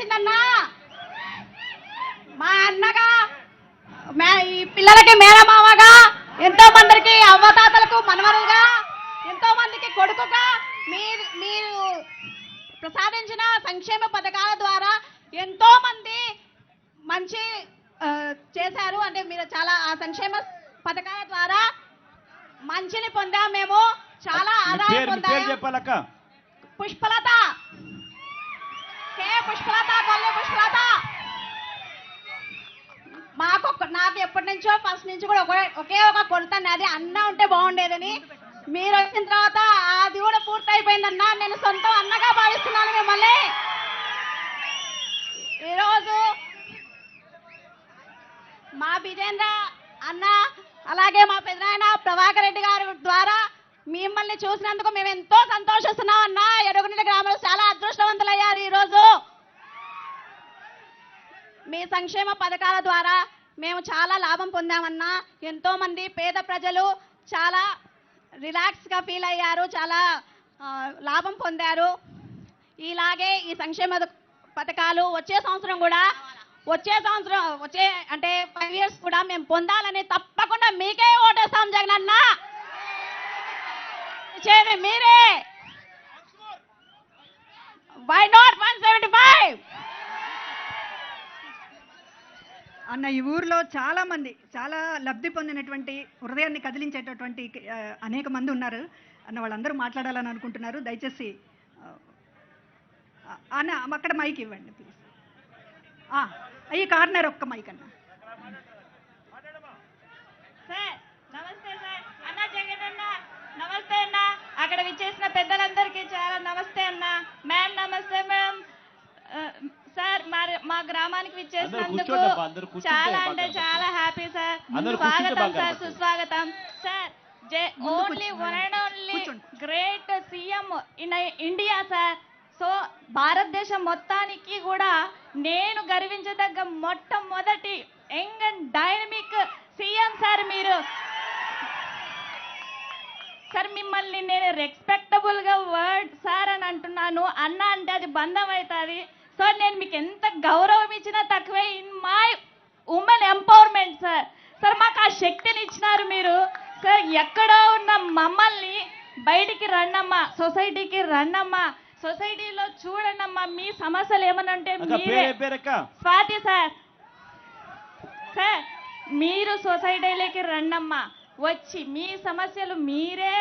వచ్చిందన్నా మా అన్నగా ఈ పిల్లలకి మేనమామగా, ఎంతో మందికి అవ్వతాతలకు మనవరుగా, ఎంతో మందికి కొడుకుగా మీరు ప్రసాదించిన సంక్షేమ పథకాల ద్వారా ఎంతో మంది మంచి చేశారు. అంటే మీరు చాలా ఆ సంక్షేమ పథకాల ద్వారా మంచిని పొందాం. మేము చాలా ఆదాయం పొందాము. పుష్పలత, కొల్లి పుష్పలత. నాకు ఎప్పటి నుంచో ఫస్ట్ నుంచి కూడా ఒకే ఒక కొరత, అది అన్న ఉంటే బాగుండేదని. మీరు వచ్చిన తర్వాత అది కూడా పూర్తయిపోయిందన్నా. నేను సొంతం అన్నగా భావిస్తున్నాను మిమ్మల్ని. ఈరోజు మా విజేంద్ర అన్న, అలాగే మా పెదనాయన ప్రభాకర్ రెడ్డి గారి ద్వారా మిమ్మల్ని చూసినందుకు మేము ఎంతో సంతోషిస్తున్నాం అన్న. ఎరుగునీళ్ళ గ్రామంలో చాలా అదృష్టవంతులయ్యారు. ఈరోజు మీ సంక్షేమ పథకాల ద్వారా మేము చాలా లాభం పొందామన్నా. ఎంతో మంది పేద ప్రజలు చాలా రిలాక్స్గా ఫీల్ అయ్యారు, చాలా లాభం పొందారు. ఇలాగే ఈ సంక్షేమ పథకాలు వచ్చే అంటే 5 years కూడా మేము పొందాలని తప్పకుండా మీకే ఓటేస్తాం జగనన్న. మీరే. వై నాట్ 175 అన్న. ఈ ఊర్లో చాలా మంది చాలా లబ్ధి పొందినటువంటి, హృదయాన్ని కదిలించేటటువంటి అనేక మంది ఉన్నారు అన్న. వాళ్ళందరూ మాట్లాడాలని అనుకుంటున్నారు. దయచేసి అన్న అక్కడ మైక్ ఇవ్వండి ప్లీజ్. ఈ కార్నర్ ఒక్క మైక్ అన్న. సార్ నమస్తే సార్. అన్న జగనన్న నమస్తే అన్న. అక్కడ విచ్చేసిన పెద్దలందరికీ చాలా నమస్తే అన్న. మ్యామ్ నమస్తే మ్యామ్. సార్ మా గ్రామానికి విచ్చేసినందుకు చాలా అంటే చాలా హ్యాపీ సార్. స్వాగతం సార్, సుస్వాగతం sir. Only one and only great CM in India sir. So భారతదేశం మొత్తానికి కూడా నేను గర్వించదగ్గ మొట్టమొదటి young and dynamic CM sir మీరు. సార్ మిమ్మల్ని నేను రెస్పెక్టబుల్ గా వర్డ్ సార్ అని అంటున్నాను. అన్న అంటే అది బంధం అవుతుంది. సో నేను మీకు ఎంత గౌరవం ఇచ్చినా తక్కువే. In my women empowerment sir. Sir మాకు ఆ శక్తిని ఇచ్చినారు మీరు. సార్ ఎక్కడో ఉన్న మమ్మల్ని బయటికి రండమ్మా, సొసైటీకి రండమ్మా, సొసైటీలో చూడండమ్మా. మీ సమస్యలు ఏమన్నా ఉంటే స్వాతి సార్. సార్ మీరు సొసైటీలోకి రండమ్మా, వచ్చి మీ సమస్యలు మీరే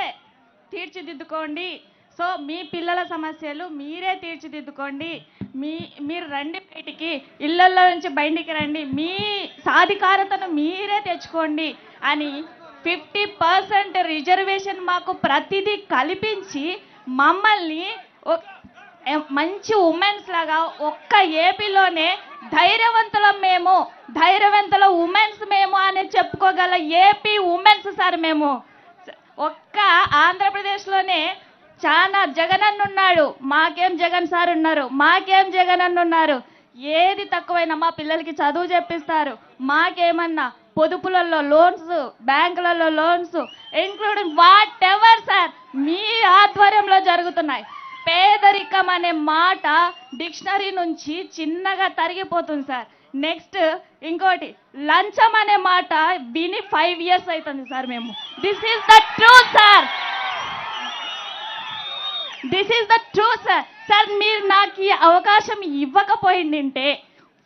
తీర్చిదిద్దుకోండి. సో మీ పిల్లల సమస్యలు మీరే తీర్చిదిద్దుకోండి. మీరు రండి బయటికి, ఇళ్లలో నుంచి బయటికి రండి, మీ సాధికారతను మీరే తెచ్చుకోండి అని 50% రిజర్వేషన్ మాకు ప్రతిదీ కల్పించి మమ్మల్ని మంచి ఉమెన్స్ లాగా ఒక్క ఏపీలోనే ధైర్యవంతుల ఉమెన్స్ మేము అని చెప్పుకోగల ఏపీ ఉమెన్స్ సార్ మేము. ఒక్క ఆంధ్రప్రదేశ్లోనే చాలా జగనన్న ఉన్నాడు, మాకేం జగన్ సార్ ఉన్నారు, మాకేం జగనన్న ఉన్నారు. ఏది తక్కువైనా మా పిల్లలకి చదువు చెప్పిస్తారు. మాకేమన్నా పొదుపులలో లోన్స్, బ్యాంకులలో loans, including whatever sir మీ ఆధ్వర్యంలో జరుగుతున్నాయి. పేదరికం అనే మాట డిక్షనరీ నుంచి చిన్నగా తరిగిపోతుంది సార్. నెక్స్ట్ ఇంకోటి లంచం అనే మాట విని 5 years అవుతుంది సార్ మేము. This is the truth sir. This is the truth sir. Sir మీరు నాకు ఈ అవకాశం ఇవ్వకపోయిందంటే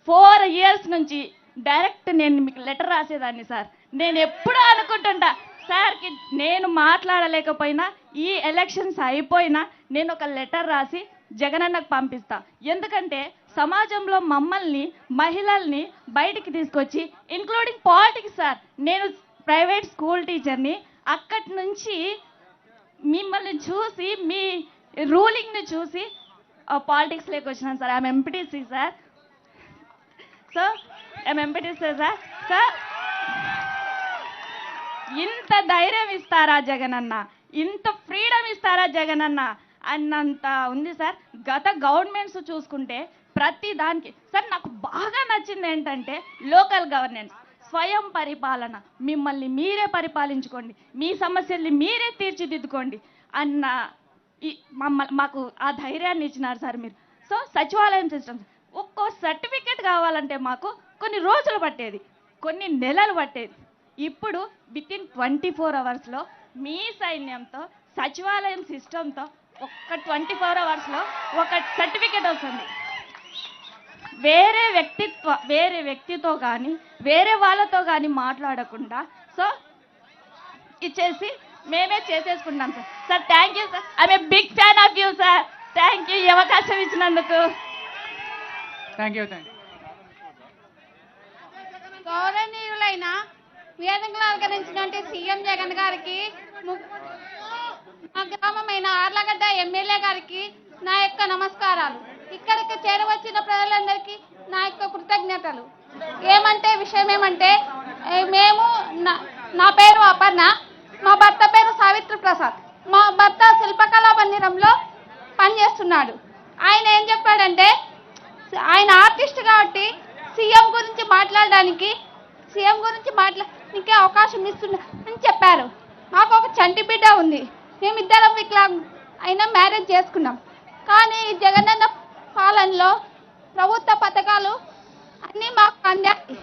4 years నుంచి డైరెక్ట్ నేను మీకు లెటర్ రాసేదాన్ని సార్. నేను ఎప్పుడూ అనుకుంటుంటా సార్కి నేను మాట్లాడలేకపోయినా ఈ ఎలక్షన్స్ అయిపోయినా నేను ఒక లెటర్ రాసి జగనన్నకు పంపిస్తా. ఎందుకంటే సమాజంలో మమ్మల్ని మహిళల్ని బయటికి తీసుకొచ్చి ఇంక్లూడింగ్ పాలిటిక్స్ సార్. నేను ప్రైవేట్ స్కూల్ టీచర్ని. అక్కడి నుంచి మిమ్మల్ని చూసి మీ రూలింగ్ని చూసి పాలిటిక్స్లోకి వచ్చినాను sir. I'm MPTC sir. So I'm MPTC sir. Sir ఇంత ధైర్యం ఇస్తారా జగనన్న, ఇంత ఫ్రీడమ్ ఇస్తారా జగనన్న అన్నంత ఉంది సార్. గత గవర్నమెంట్స్ చూసుకుంటే ప్రతి దానికి సార్ నాకు బాగా నచ్చింది ఏంటంటే లోకల్ గవర్నెన్స్, స్వయం పరిపాలన. మిమ్మల్ని మీరే పరిపాలించుకోండి, మీ సమస్యల్ని మీరే తీర్చిదిద్దుకోండి అన్న మాకు ఆ ధైర్యాన్ని ఇచ్చినారు సార్ మీరు. సో సచివాలయం సిస్టమ్స్ ఒక్కో సర్టిఫికేట్ కావాలంటే మాకు కొన్ని రోజులు పట్టేది, కొన్ని నెలలు పట్టేది. ఇప్పుడు వితిన్ 24 అవర్స్లో మీ సైన్యంతో సచివాలయం సిస్టంతో ఒక్క 24 అవర్స్లో ఒక సర్టిఫికేట్ వస్తుంది. వేరే వ్యక్తితో కానీ వేరే వాళ్ళతో కానీ మాట్లాడకుండా సో ఇచ్చేసి మేమే చేసేసుకుంటాం sir. Sir thank you sir, I'm a big fan of you sir. Thank you, ఈ అవకాశం ఇచ్చినందుకు. Thank you. గౌరవనీయులైన వేదికలు అలంకరించినటువంటి సీఎం జగన్ గారికి, మా గ్రామమైన ఆర్లగడ్డ ఎమ్మెల్యే గారికి నా యొక్క నమస్కారాలు. ఇక్కడికి చేరవచ్చిన ప్రజలందరికీ నా యొక్క కృతజ్ఞతలు. విషయం ఏమంటే నా పేరు అపర్ణ, మా భర్త పేరు సావిత్రి ప్రసాద్. మా భర్త శిల్పకళా మందిరంలో పనిచేస్తున్నాడు. ఆయన ఏం చెప్పాడంటే, ఆయన ఆర్టిస్ట్ కాబట్టి సీఎం గురించి మాట్లాడడానికి అవకాశం ఇస్తున్నా అని చెప్పారు. మాకు ఒక చంటి బిడ్డ ఉంది, మేమిద్దరం వికలాంగ్ అయినా మ్యారేజ్ చేసుకున్నాం. కానీ ఈ జగనన్న పాలనలో ప్రభుత్వ పథకాలు అన్నీ మాకు అందాయి.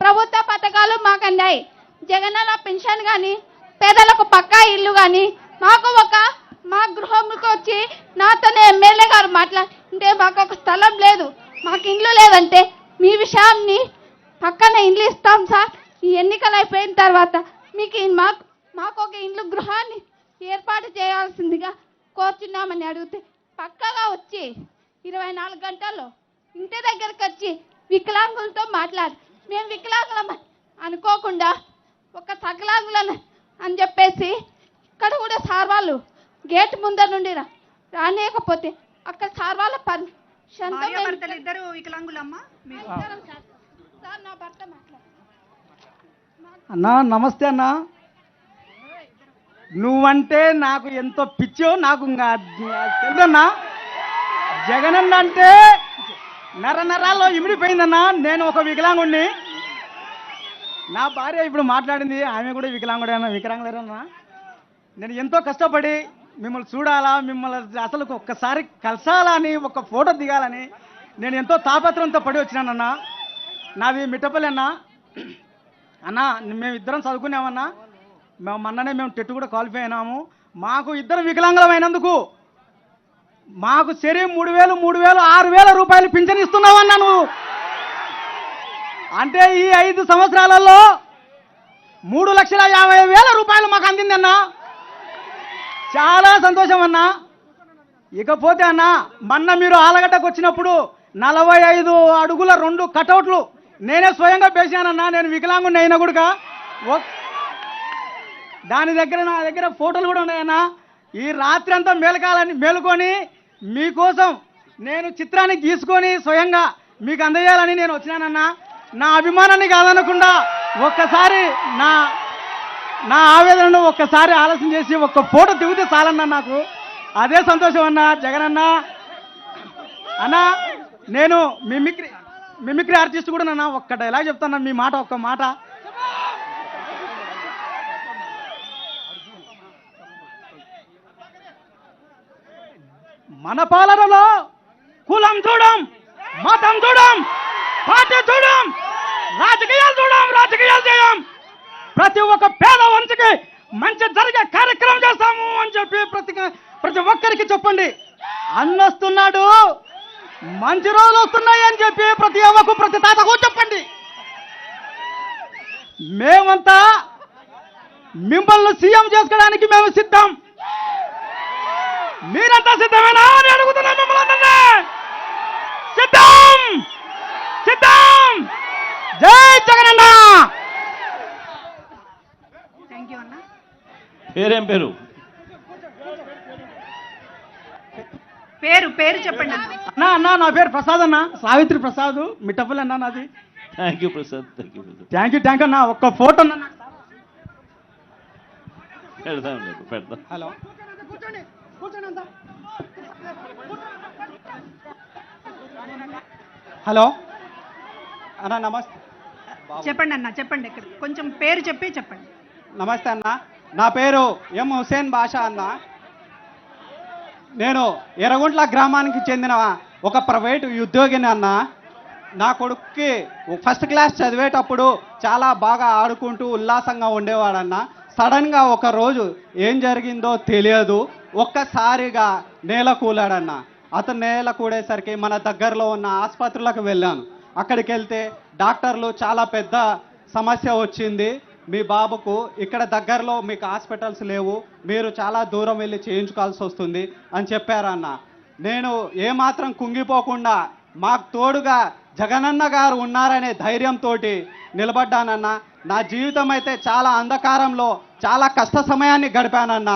ప్రభుత్వ పథకాలు మాకు అందాయి. జగనన్న పెన్షన్ కానీ, పేదలకు పక్కా ఇల్లు కానీ, మా గృహంకి వచ్చి నాతోనే ఎమ్మెల్యే గారు మాట్లాడితే మాకు ఒక స్థలం లేదు, మాకు ఇండ్లు లేదంటే మీ విషయాన్ని పక్కన ఇండ్లు ఇస్తాం సార్, ఈ ఎన్నికలు అయిపోయిన తర్వాత మీకు మాకు ఒక ఇండ్లు గృహాన్ని ఏర్పాటు చేయాల్సిందిగా కోరుచున్నామని అడిగితే పక్కగా వచ్చి 24 గంటల్లో ఇంటి దగ్గరికి వచ్చి వికలాంగులతో మాట్లాడి, మేము వికలాంగులం అనుకోకుండా ఒక సకలాంగులను అని చెప్పేసి ఇక్కడ కూడా సార్ వాళ్ళు గేట్ ముందర నుండి రానేకపోతే అక్కడ సార్ వాళ్ళ భార్యాభర్తలు ఇద్దరు వికలాంగులమ్మా. సార్ నా భర్త మాట్లాడు. అన్నా నమస్తే అన్నా. నువ్వంటే నాకు ఎంతో పిచ్చో నాకు తెలుసన్నా. జగనన్న అంటే నరాల్లో ఇమిడిపోయిందన్నా. నేను ఒక వికలాంగుడిని, నా భార్య ఇప్పుడు మాట్లాడింది, ఆమె కూడా వికలాంగులేరన్నా. నేను ఎంతో కష్టపడి మిమ్మల్ని చూడాలా, మిమ్మల్ని అసలు ఒక్కసారి కలిసాలని, ఒక ఫోటో దిగాలని నేను ఎంతో తాపత్రంతో పడి వచ్చినానన్నా. నాది మిట్టపల్లి అన్నా. అన్నా మేమిద్దరం చదువుకున్నామన్నా. మొన్ననే మేము టెట్ కూడా క్వాలిఫై అయినాము. మాకు ఇద్దరం వికలాంగులం అయినందుకు మాకు సరే 3,000, 6,000 రూపాయలు పింఛన్ ఇస్తున్నావన్నా నువ్వు. అంటే ఈ 5 సంవత్సరాలలో 3,50,000 రూపాయలు మాకు అందిందన్నా. చాలా సంతోషం అన్నా. ఇకపోతే అన్నా, మొన్న మీరు ఆలగడ్డకు వచ్చినప్పుడు 45 అడుగుల 2 కటౌట్లు నేనే స్వయంగా పేశానన్నా. నేను వికలాంగుని అయినా కూడా నా దగ్గర ఫోటోలు కూడా ఉన్నాయన్నా. ఈ రాత్రి అంతా మేలుకొని మీకోసం నేను చిత్రాన్ని గీసుకొని స్వయంగా మీకు అందజేయాలని నేను వచ్చినానన్నా. నా అభిమానాన్ని కాదనకుండా ఒక్కసారి నా ఆవేదనను ఒక్కసారి ఆలోచన చేసి ఒక్క ఫోటో దిగితే చాలన్నా నాకు. అదే సంతోషం అన్నా. జగన్ అన్నా నేను మిమిక్రీ ఆర్టిస్ట్ కూడా నన్నా. ఒక్క డైలాగ్ చెప్తాను, మీ మాట ఒక్క మాట. మన పాలనలో కులం చూడం, మతం చూడం, పార్టీ చూడం, రాజకీయాలు చేయం. ప్రతి ఒక్క పేద వంశకి మంచి జరిగే కార్యక్రమం చేస్తాము అని చెప్పి ప్రతి ఒక్కరికి చెప్పండి. అన్నొస్తున్నాడు, మంచి రోజులు వస్తున్నాయి అని చెప్పి ప్రతి అవ్వకు ప్రతి తాతకు చెప్పండి. మేమంతా మిమ్మల్ని సీఎం చేసుకోవడానికి మేము సిద్ధం. మీరంతా సిద్ధమేనా అని అడుగుతున్నాం మిమ్మల్ని. సిద్ధం. జై జగనన్న. థ్యాంక్ యూ అన్న. పేరేం పేరు? పేరు చెప్పండి అన్న. అన్నా నా పేరు ప్రసాద్ అన్న, సావిత్రి ప్రసాద్, మిట్టపల్లి అన్నా నాది. Thank you Prasad. Thank you అన్న. ఒక్క ఫోటో అన్న. పెడతాం. హలో హలో అన్న నమస్తే. చెప్పండి అన్న, చెప్పండి. ఇక్కడ కొంచెం పేరు చెప్పండి. నమస్తే అన్న, నా పేరు ఎం హుసేన్ బాషా అన్న. నేను ఎర్రగుంట్ల గ్రామానికి చెందిన ఒక ప్రైవేటు ఉద్యోగిని అన్న. నా కొడుక్కి ఫస్ట్ క్లాస్ చదివేటప్పుడు చాలా బాగా ఆడుకుంటూ ఉల్లాసంగా ఉండేవాడన్న. సడన్గా ఒక రోజు ఏం జరిగిందో తెలియదు, ఒక్కసారిగా నేల కూలాడన్న. అతను నేల కూడేసరికి మన దగ్గరలో ఉన్న ఆసుపత్రులకు వెళ్ళాను. అక్కడికి వెళ్తే డాక్టర్లు చాలా పెద్ద సమస్య వచ్చింది మీ బాబుకు, ఇక్కడ దగ్గరలో మీకు హాస్పిటల్స్ లేవు, మీరు చాలా దూరం వెళ్ళి చేయించుకోవాల్సి వస్తుంది అని చెప్పారన్న. నేను ఏమాత్రం కుంగిపోకుండా మాకు తోడుగా జగనన్న గారు ఉన్నారనే ధైర్యంతో నిలబడ్డానన్న. నా జీవితం అయితే చాలా అంధకారంలో చాలా కష్ట సమయాన్ని గడిపానన్న.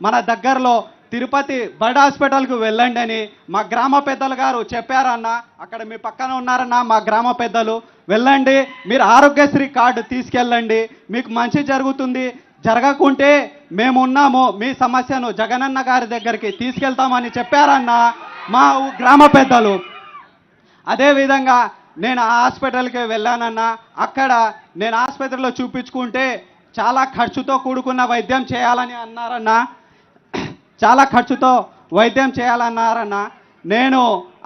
మన దగ్గరలో తిరుపతి బర్డ్ హాస్పిటల్కు వెళ్ళండి అని మా గ్రామ పెద్దలు గారు చెప్పారన్న. అక్కడ మీ పక్కన ఉన్నారన్న మా గ్రామ పెద్దలు. వెళ్ళండి, మీరు ఆరోగ్యశ్రీ కార్డు తీసుకెళ్ళండి, మీకు మంచి జరుగుతుంది, జరగకుంటే మేమున్నాము, మీ సమస్యను జగనన్న గారి దగ్గరికి తీసుకెళ్తామని చెప్పారన్న మా గ్రామ పెద్దలు. అదేవిధంగా నేను ఆ హాస్పిటల్కి వెళ్ళానన్న. అక్కడ నేను ఆసుపత్రిలో చూపించుకుంటే చాలా ఖర్చుతో కూడుకున్న వైద్యం చేయాలని అన్నారన్న. చాలా ఖర్చుతో వైద్యం చేయాలన్నారన్న. నేను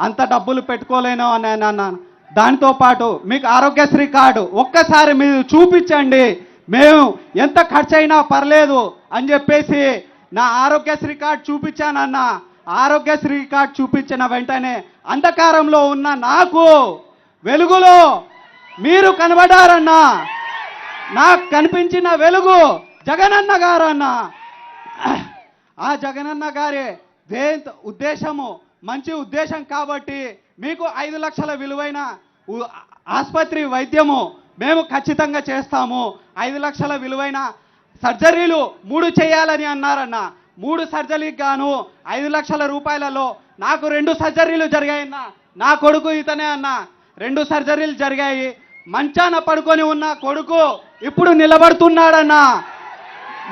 అంత డబ్బులు పెట్టుకోలేను అని అన్నాను. దానితో పాటు మీకు ఆరోగ్యశ్రీ కార్డు ఒక్కసారి మీరు చూపించండి, మేము ఎంత ఖర్చు అయినా పర్లేదు అని చెప్పేసి నా ఆరోగ్యశ్రీ కార్డు చూపించానన్న. ఆరోగ్యశ్రీ కార్డు చూపించిన వెంటనే అంధకారంలో ఉన్న నాకు వెలుగులో మీరు కనబడారన్న. నాకు కనిపించిన వెలుగు జగనన్న గారన్న. ఆ జగనన్న గారి ఉద్దేశము మంచి ఉద్దేశం కాబట్టి మీకు 5 లక్షల విలువైన ఆసుపత్రి వైద్యము మేము ఖచ్చితంగా చేస్తాము. 5 లక్షల విలువైన సర్జరీలు 3 చేయాలని అన్నారన్న. 3 సర్జరీకి గాను 5 లక్షల రూపాయలలో నాకు 2 సర్జరీలు జరిగాయన్న. నా కొడుకు ఇతనే అన్న. 2 సర్జరీలు జరిగాయి. మంచాన పడుకొని ఉన్న కొడుకు ఇప్పుడు నిలబడుతున్నాడన్న.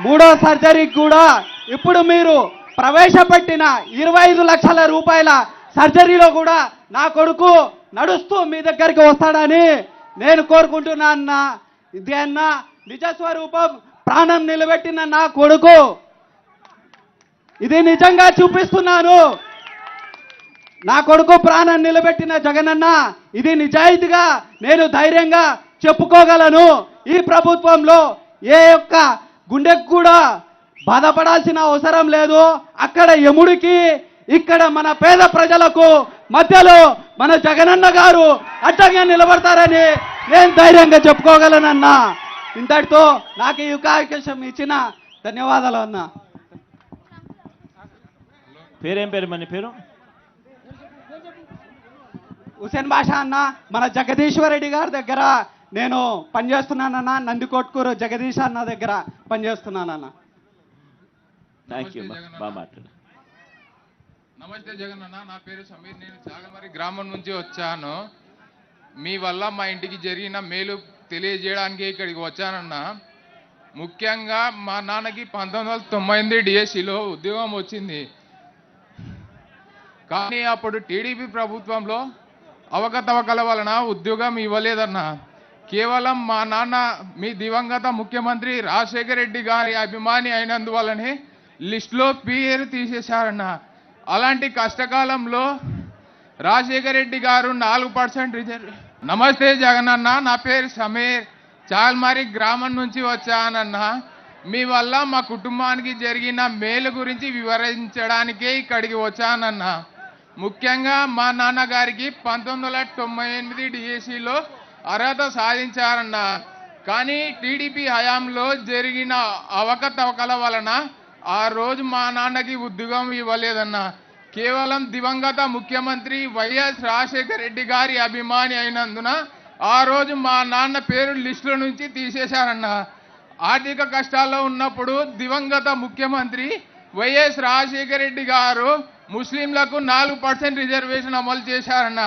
3వ సర్జరీకి కూడా ఇప్పుడు మీరు ప్రవేశపెట్టిన 25 లక్షల రూపాయల సర్జరీలో కూడా నా కొడుకు నడుస్తూ మీ దగ్గరికి వస్తాడని నేను కోరుకుంటున్నా అన్న. ఇది అన్న నిజస్వరూపం, ప్రాణం నిలబెట్టిన నా కొడుకు. ఇది నిజంగా చూపిస్తున్నాను. నా కొడుకు ప్రాణం నిలబెట్టిన జగనన్న, ఇది నిజాయితీగా నేను ధైర్యంగా చెప్పుకోగలను. ఈ ప్రభుత్వంలో ఏ యొక్క గుండెకు కూడా బాధపడాల్సిన అవసరం లేదు. అక్కడ యముడికి, ఇక్కడ మన పేద ప్రజలకు మధ్యలో మన జగనన్న గారు అడ్డంగా నిలబడతారని నేను ధైర్యంగా చెప్పుకోగలనన్నా. ఇంతటితో నాకు ఈ అవకాశం ఇచ్చిన ధన్యవాదాలు అన్న. పేరేం పేరు మన పేరు? హుసేన్ బాషా అన్న. మన జగదీశ్వర్ రెడ్డి గారి దగ్గర నేను పనిచేస్తున్నానన్న. నందికొట్కూరు జగదీష్ అన్న దగ్గర పనిచేస్తున్నానన్న. థ్యాంక్ యూ, బాగా మాట్లాడు. నమస్తే జగన్ అన్న, నా పేరు సమీర్. నేను చాగమరి గ్రామం నుంచి వచ్చాను. మీ వల్ల మా ఇంటికి జరిగిన మేలు తెలియజేయడానికి ఇక్కడికి వచ్చానన్న. ముఖ్యంగా మా నాన్నకి 1998 డిఎస్సిలో ఉద్యోగం వచ్చింది. కానీ అప్పుడు టీడీపీ ప్రభుత్వంలో అవకతవకల వలన ఉద్యోగం ఇవ్వలేదన్న. కేవలం మా నాన్న మీ దివంగత ముఖ్యమంత్రి రాజశేఖర రెడ్డి గారి అభిమాని అయినందువల్లనే లిస్టులో పేరు తీసేశారన్న. అలాంటి కష్టకాలంలో రాజశేఖర రెడ్డి గారు 4% రిజర్వ్. నమస్తే జగనన్న, నా పేరు సమీర్. చాల్మారి గ్రామం నుంచి వచ్చానన్న. మీ వల్ల మా కుటుంబానికి జరిగిన మేలు గురించి వివరించడానికే ఇక్కడికి వచ్చానన్న. ముఖ్యంగా మా నాన్నగారికి 1998 డిఎస్సిలో అర్హత సాధించారన్న. కానీ టీడీపీ హయాంలో జరిగిన అవకతవకల వలన ఆ రోజు మా నాన్నకి ఉద్యోగం ఇవ్వలేదన్న. కేవలం దివంగత ముఖ్యమంత్రి వైఎస్ రాజశేఖర రెడ్డి గారి అభిమాని అయినందున ఆ రోజు మా నాన్న పేరు లిస్టుల నుంచి తీసేశారన్న. ఆర్థిక కష్టాల్లో ఉన్నప్పుడు దివంగత ముఖ్యమంత్రి వైఎస్ రాజశేఖర రెడ్డి గారు ముస్లింలకు 4% రిజర్వేషన్ అమలు చేశారన్న.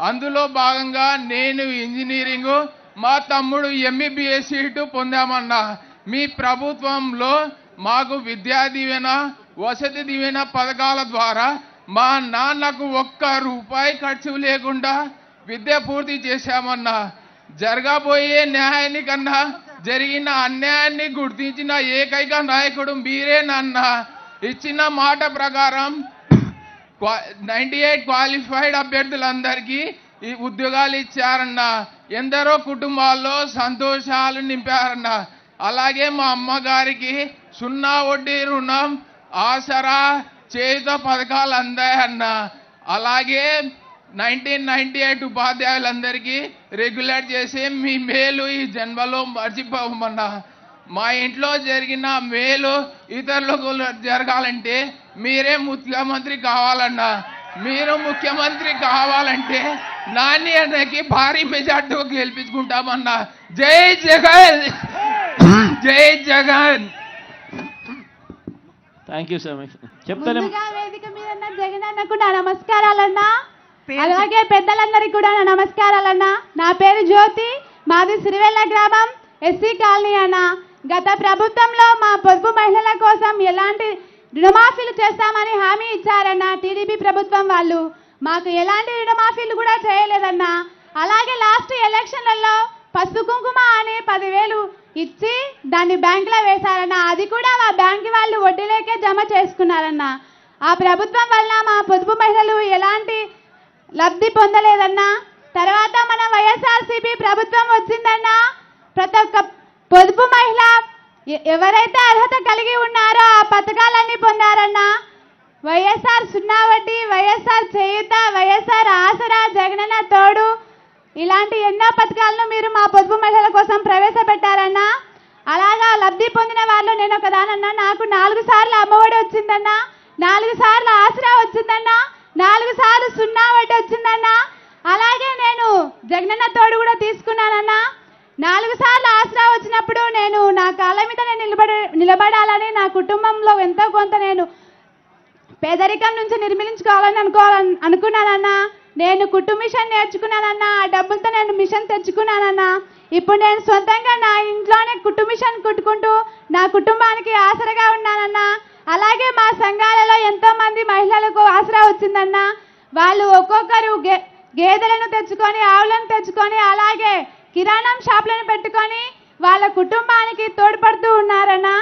అందులో భాగంగా నేను ఇంజనీరింగు, మా తమ్ముడు ఎంబీబీఎస్ సీటు పొందామన్నా. మీ ప్రభుత్వంలో మాకు విద్యా దీవెన, వసతి దీవెన పథకాల ద్వారా మా నాన్నకు 1 రూపాయి ఖర్చు లేకుండా విద్య పూర్తి చేశామన్నా. జరగబోయే న్యాయానికన్నా జరిగిన అన్యాయాన్ని గుర్తించిన ఏకైక నాయకుడు మీరేనన్నా. ఇచ్చిన మాట ప్రకారం 98 క్వాలిఫైడ్ అభ్యర్థులందరికీ ఈ ఉద్యోగాలు ఇచ్చారన్న. ఎందరో కుటుంబాల్లో సంతోషాలు నింపారన్న. అలాగే మా అమ్మగారికి 0 వడ్డీ రుణం, ఆసరా, చేయుత పథకాలు అందాయన్న. అలాగే 1998 ఉపాధ్యాయులందరికీ రెగ్యులర్ చేసి మీ మేలు ఈ జన్మలో మర్చిపోమన్నా. మా ఇంట్లో జరిగిన మేలు ఇతరులకు జరగాలంటే మీరే ముఖ్యమంత్రి కావాలన్నా. మీరు ముఖ్యమంత్రి కావాలంటే నాని అన్నకి భారీ మెజార్టీతో గెలిపించుకుంటామన్నా. జై జగన్, జై జగన్. Thank you sir. చెప్తానే ముందుగా వేదిక మీద ఉన్న జగన్ అన్నకు నా నమస్కారాలన్నా. అలాగే పెద్దలందరికీ కూడా నా నమస్కారాలన్నా. నా పేరు జ్యోతి, మాది సిరివెల్ల గ్రామం, ఎస్సీ కాలనీ అన్న. గత ప్రభుత్వంలో మా పొదుపు మహిళల కోసం ఎలాంటి రుణమాఫీలు చేస్తామని హామీ ఇచ్చారన్న టీడీపీ ప్రభుత్వం వాళ్ళు. మాకు ఎలాంటి రుణమాఫీలు కూడా చేయలేదన్నా. అలాగే లాస్ట్ ఎలక్షన్లలో పసుపు కుంకుమ అని 10,000 ఇచ్చి దాన్ని బ్యాంకులో వేశారన్న. అది కూడా మా బ్యాంకు వాళ్ళు వడ్డీలేకే జమ చేసుకున్నారన్న. ఆ ప్రభుత్వం వల్ల మా పొదుపు మహిళలు ఎలాంటి లబ్ధి పొందలేదన్నా. తర్వాత మన వైఎస్ఆర్సీపీ ప్రభుత్వం వచ్చిందన్నా. ప్రతి ఒక్క పొదుపు మహిళ ఎవరైతే అర్హత కలిగి ఉన్నారో ఆ పథకాలన్నీ పొందారన్నా. వైఎస్ఆర్ 0 వడ్డీ, వైఎస్ఆర్ చేయుత, వైఎస్ఆర్ ఆసరా, జగనన్న తోడు ఇలాంటి ఎన్నో పథకాలను మీరు మా పొదుపు మహిళల కోసం ప్రవేశపెట్టారన్నా. అలాగా లబ్ధి పొందిన వాళ్ళు నేను ఒక దానన్నా. నాకు 4 సార్లు అమ్మఒడి వచ్చిందన్నా, 4 సార్లు ఆసరా వచ్చిందన్నా, 4 సార్లు 0 వడ్డీ వచ్చిందన్నా. అలాగే నేను జగనన్న తోడు కూడా తీసుకున్నానన్నా. 4 సార్లు ఆసరా వచ్చినప్పుడు నేను నా కాళ్ళ మీద నేను నిలబడాలని, నా కుటుంబంలో ఎంతో కొంత నేను పేదరికం నుంచి నిర్మించుకోవాలని అనుకున్నానన్నా. నేను కుట్టు మిషన్ నేర్చుకున్నానన్నా. ఆ డబ్బులతో నేను మిషన్ తెచ్చుకున్నానన్నా. ఇప్పుడు నేను సొంతంగా నా ఇంట్లోనే కుట్టు మిషన్ కుట్టుకుంటూ నా కుటుంబానికి ఆసరగా ఉన్నానన్నా. అలాగే మా సంఘాలలో ఎంతో మంది మహిళలకు ఆసరా వచ్చిందన్నా. వాళ్ళు ఒక్కొక్కరు గేదెలను తెచ్చుకొని, ఆవులను తెచ్చుకొని, అలాగే కిరాణం షాపులను పెట్టుకొని వాళ్ళ కుటుంబానికి తోడ్పడుతూ ఉన్నారన్నా.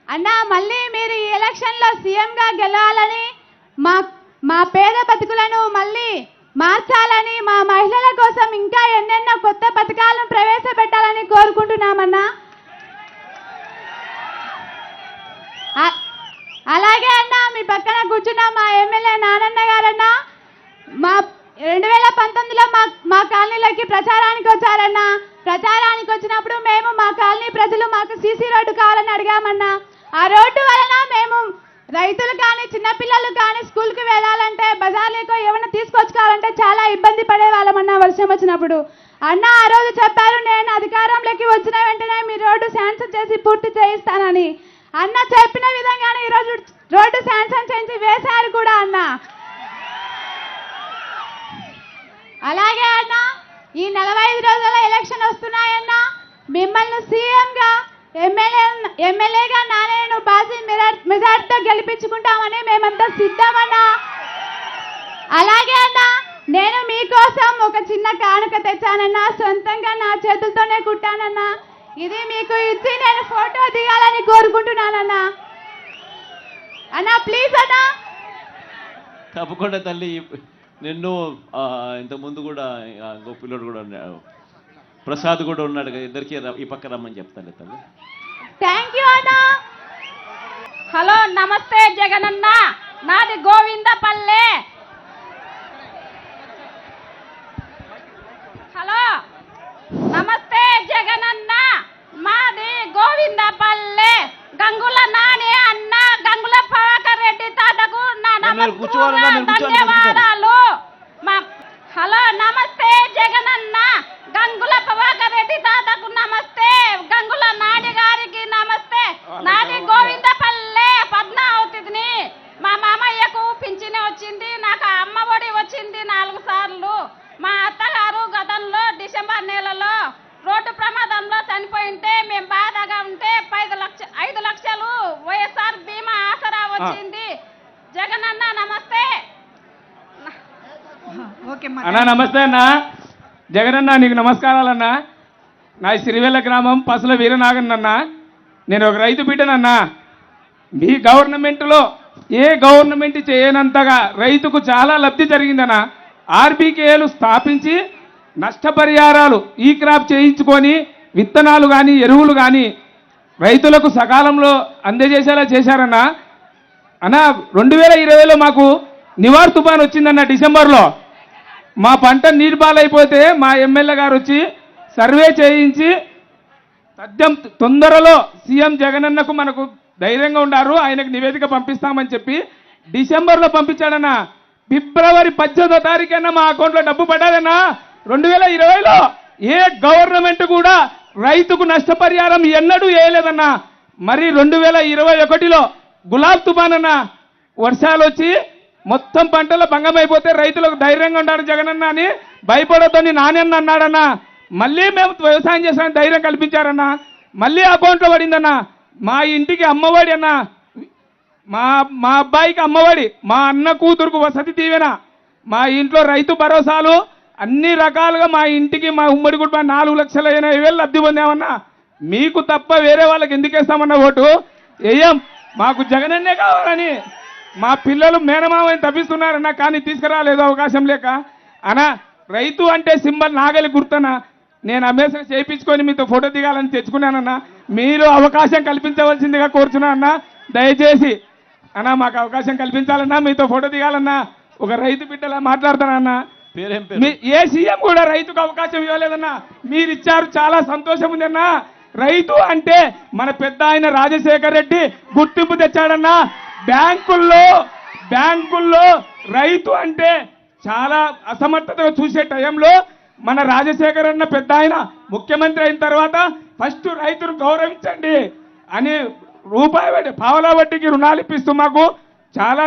అన్నా మళ్ళీ మీరు ఈ ఎలక్షన్లో సీఎంగా గెలవాలని, మా పేద బతుకులను మళ్ళీ మార్చాలని, మా మహిళల కోసం ఇంకా ఎన్నెన్నో కొత్త పథకాలను ప్రవేశపెట్టాలని కోరుకుంటున్నామన్నా. అలాగే అన్న మీ పక్కన కూర్చున్న మా ఎమ్మెల్యే నానన్న గారన్నా, మా 2019లో మా కాలనీలోకి ప్రచారానికి వచ్చారన్నా. ప్రచారానికి వచ్చినప్పుడు మేము మా కాలనీ ప్రజలు మాకు సీసీ రోడ్డు కావాలని అడిగామన్నా. ఆ రోడ్డు వలన మేము రైతులు కానీ చిన్నపిల్లలు కానీ స్కూల్కి వెళ్ళాలంటే బజార్లకు ఏమైనా తీసుకొచ్చుకోవాలంటే చాలా ఇబ్బంది పడేవాళ్ళమన్నా వర్షం వచ్చినప్పుడు. అన్న ఆ రోజు చెప్పారు, నేను అధికారంలోకి వచ్చిన వెంటనే మీ రోడ్డు శాంక్షన్ చేసి పూర్తి చేయిస్తానని. అన్న చెప్పిన విధంగానే ఈరోజు రోడ్డు శాంక్షన్ చేసి వేశారు కూడా అన్న. అలాగే అన్న ఈ 45 రోజుల ఎలక్షన్ వస్తున్నాయన్నా. మిమ్మల్ని సీఎంగా ఎమ్మెల్యేగా నానేను బాజీ మెజార్టీతో గెలిపించుకుంటామని మేమంతా సిద్ధమన్నా. అలాగే అన్న నేను మీకోసం ఒక చిన్న కానుక తెచ్చానన్నా. సొంతంగా నా చేతులతోనే కుట్టానన్నా. ఇది మీకు ఇచ్చి నేను ఫోటో దిగాలని కోరుకుంటున్నానన్నా. అన్నా ప్లీజ్ అన్నా. తప్పకుండా తల్లి. నిన్ను ఇంతకుముందు కూడా ఇంకో పిల్లడు కూడా ప్రసాద్ కూడా ఉన్నాడు కదా, ఇద్దరికి ఈ పక్క రమ్మని చెప్తాను తల్లి. థ్యాంక్ యూ అన్నా. హలో నమస్తే జగనన్న, నాది గోవిందపల్లె. హలో నమస్తే జగనన్న, మాది గోవిందపల్లె. గంగుల నాని అన్న, గంగుల ప్రభాకర్ రెడ్డి తాతకు నా ధన్యవాదాలు. హలో నమస్తే జగనన్న, గంగుల ప్రభాకర్ రెడ్డి తాతకు నమస్తే, గంగుల నాని గారికి నమస్తే. నాది గోవిందపల్లె పద్మావతిని. మా మామయ్యకు పింఛని వచ్చింది, నాకు అమ్మ ఒడి వచ్చింది 4 సార్లు. మా అత్తగారు గతంలో డిసెంబర్ నెలలో రోడ్డు ప్రమాదంలో చనిపోయింటే మేము బాధగా ఉంటే 5 లక్షలు వైఎస్ఆర్ బీమా ఆసరా వచ్చింది. జగనన్న నమస్తే. అన్నా నమస్తే అన్న. జగనన్న నీకు నమస్కారాలన్నా. నా సిరివెల్ల గ్రామం పసుల వీరనాగన్ అన్న. నేను ఒక రైతు బిడ్డనన్నా. మీ గవర్నమెంట్లో ఏ గవర్నమెంట్ చేయనంతగా రైతుకు చాలా లబ్ధి జరిగిందన్న. ఆర్బీకేలు స్థాపించి నష్టపరిహారాలు ఈ క్రాప్ చేయించుకొని విత్తనాలు కానీ ఎరువులు కానీ రైతులకు సకాలంలో అందజేసేలా చేశారన్న. అన్న 2020లో మాకు నివార్ తుఫాన్ వచ్చిందన్న డిసెంబర్లో. మా పంట నీటి పాలైపోతే మా ఎమ్మెల్యే గారు వచ్చి సర్వే చేయించి తొందరలో సీఎం జగనన్నకు మనకు ధైర్యంగా ఉండారు, ఆయనకు నివేదిక పంపిస్తామని చెప్పి డిసెంబర్లో పంపించాడన్న. ఫిబ్రవరి 18వ తారీఖున మా అకౌంట్లో డబ్బు పడ్డాదన్నా. 2020లో ఏ గవర్నమెంట్ కూడా రైతుకు నష్టపరిహారం ఎన్నడూ వేయలేదన్నా. మరి 2021లో గులాబ్ తుఫాన్ అన్న, వర్షాలు వచ్చి మొత్తం పంటలో భంగమైపోతే రైతులకు ధైర్యంగా ఉన్నాడు జగనన్న అని భయపడొద్దని నానన్న అన్నాడన్న. మళ్ళీ మేము వ్యవసాయం చేసామని ధైర్యం కల్పించారన్న. మళ్ళీ అకౌంట్లో పడిందన్న. మా ఇంటికి అమ్మఒడి అన్న, మా అబ్బాయికి అమ్మఒడి, మా అన్న కూతురుకు వసతి దీవెన, మా ఇంట్లో రైతు భరోసాలు అన్ని రకాలుగా మా ఇంటికి మా ఉమ్మడి కుటుంబం 4,80,000 లబ్ధి పొందామన్నా. మీకు తప్ప వేరే వాళ్ళకి ఎందుకు వేస్తామన్న ఓటు వేయం. మాకు జగనన్నే కావాలని మా పిల్లలు మేనమామని తప్పిస్తున్నారన్న, కానీ తీసుకురాలేదు అవకాశం లేక. అన్నా రైతు అంటే సింబల్ నాగలి గుర్తన్నా. నేను అమేసగా చేయించుకొని మీతో ఫోటో దిగాలని తెచ్చుకున్నానన్నా. మీరు అవకాశం కల్పించవలసిందిగా కోరుచున్నా అన్న. దయచేసి అన్నా మాకు అవకాశం కల్పించాలన్నా, మీతో ఫోటో దిగాలన్నా. ఒక రైతు బిడ్డలా మాట్లాడతానన్నా. పేరేం పేరు? ఏ సీఎం కూడా రైతుకు అవకాశం ఇవ్వలేదన్నా, మీరు ఇచ్చారు, చాలా సంతోషం ఉందన్నా. రైతు అంటే మన పెద్ద ఆయన రాజశేఖర్ రెడ్డి గుర్తింపు తెచ్చాడన్నా. బ్యాంకుల్లో రైతు అంటే చాలా అసమర్థతగా చూసే టైంలో మన రాజశేఖర్ అన్న పెద్ద ఆయన ముఖ్యమంత్రి అయిన తర్వాత ఫస్ట్ రైతును గౌరవించండి అని రూపాయి వడ్డీ, పావలా వడ్డీకి రుణాలు ఇప్పిస్తూ మాకు చాలా